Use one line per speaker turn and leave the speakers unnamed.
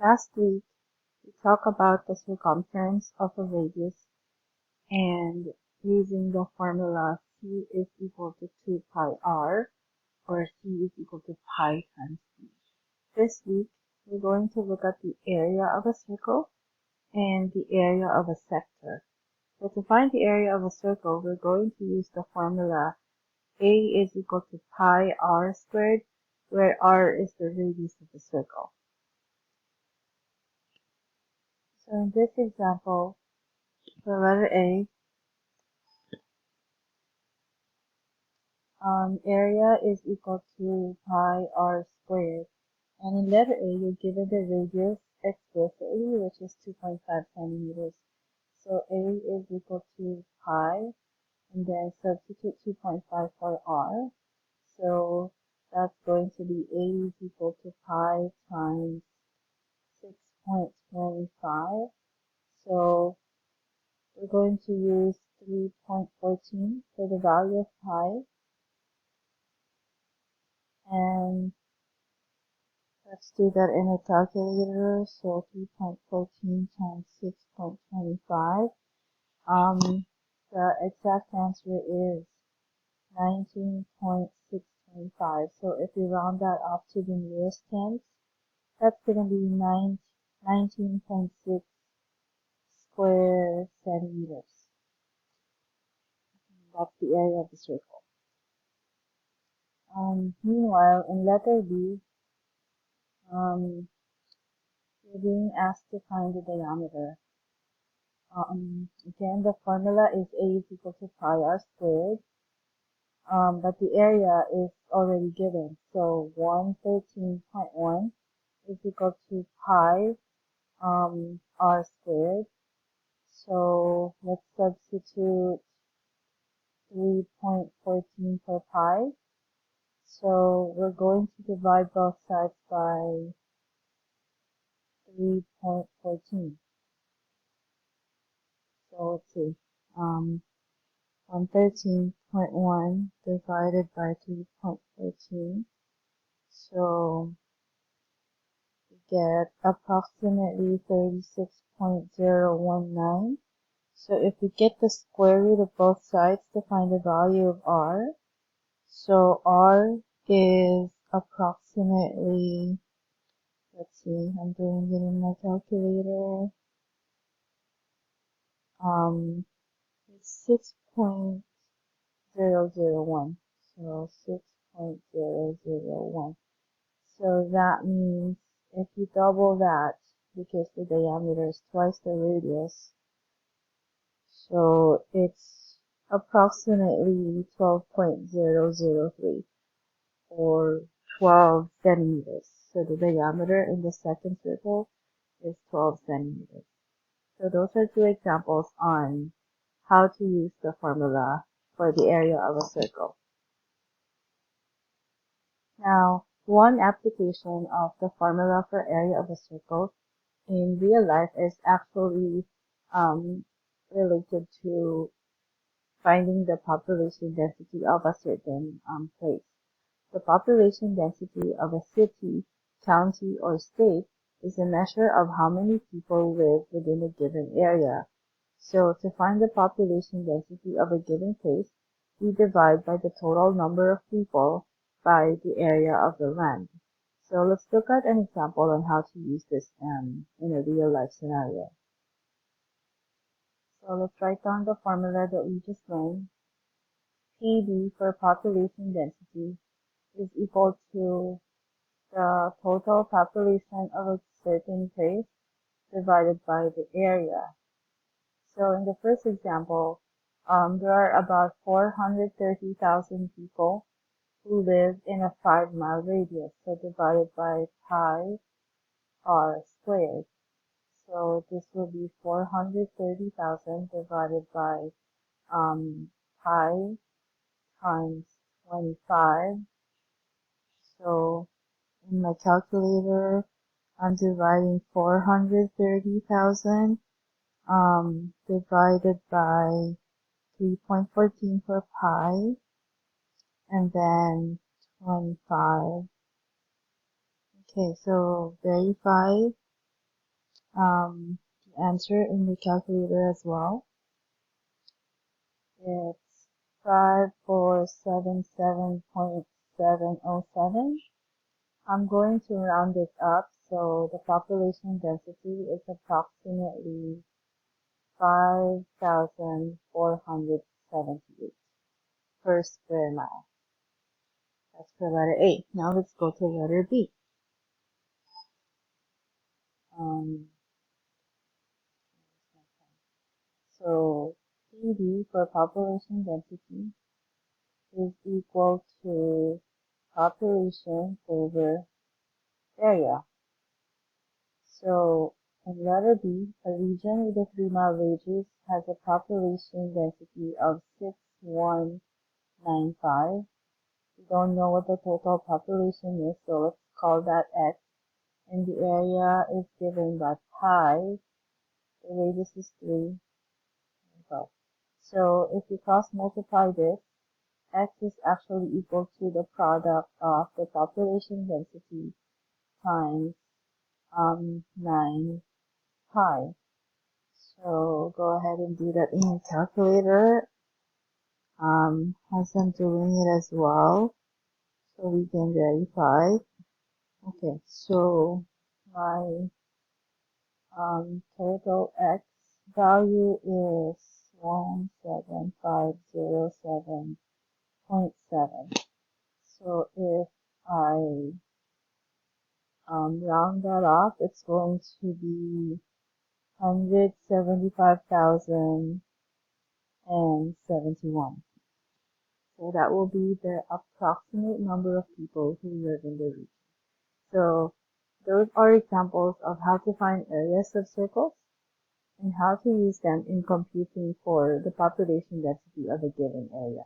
Last week, we talked about the circumference of a radius and using the formula C is equal to 2 pi r, or C is equal to pi times d. This week, we're going to look at the area of a circle and the area of a sector. So to find the area of a circle, we're going to use the formula A is equal to pi r squared, where r is the radius of the circle. So in this example, the letter A, area is equal to pi r squared. And in letter A, you're given the radius explicitly, which is 2.5 centimeters. So A is equal to pi, and then substitute 2.5 for r. So that's going to be A is equal to pi times 6.25. So we're going to use 3.14 for the value of pi. And let's do that in a calculator. So 3.14 times 6.25. The exact answer is 19.625. So if we round that up to the nearest tens, that's going to be 19.6 square centimeters. That's the area of the circle. Meanwhile, in letter B, you're being asked to find the diameter. Again, the formula is A is equal to pi r squared, but the area is already given. So 113.1 is equal to pi r squared. So let's substitute 3.14 for pi. So we're going to divide both sides by 3.14. So let's see. 113.1 divided by 3.14. So we get approximately 36.019. So if we get the square root of both sides to find the value of r, so r is approximately, let's see, I'm doing it in my calculator, it's 6.001. So 6.001. So that means if you double that, because the diameter is twice the radius, so it's approximately 12.003 or 12 centimeters. So the diameter in the second circle is 12 centimeters. So those are two examples on how to use the formula for the area of a circle. Now, one application of the formula for area of a circle in real life is actually related to finding the population density of a certain place. The population density of a city, county, or state is a measure of how many people live within a given area. So to find the population density of a given place, we divide by the total number of people by the area of the land. So let's look at an example on how to use this in a real life scenario. So let's write down the formula that we just learned. PB for population density is equal to the total population of a certain place divided by the area. So in the first example, there are about 430,000 people who live in a 5-mile radius, so divided by pi r squared. So this will be 430,000 divided by pi times 25. So in my calculator, I'm dividing 430,000 divided by 3.14 for pi, and then 25. Okay, so verify The answer in the calculator as well. It's 5477.707. I'm going to round it up, so the population density is approximately 5,478 per square mile. That's for letter A. Now let's go to letter B. Um, so PD for population density is equal to population over area. So in letter B, a region with a 3-mile radius has a population density of 6195. We don't know what the total population is, so let's call that X. And the area is given by pi. The radius is 3. So if we cross multiply this, X is actually equal to the product of the population density times 9 pi. So go ahead and do that in your calculator, as I'm doing it as well, so we can verify. Okay, so my total X value is 17507.7. So if I round that off, it's going to be 175,071. So that will be the approximate number of people who live in the region. So those are examples of how to find areas of circles and how to use them in computing for the population density of a given area.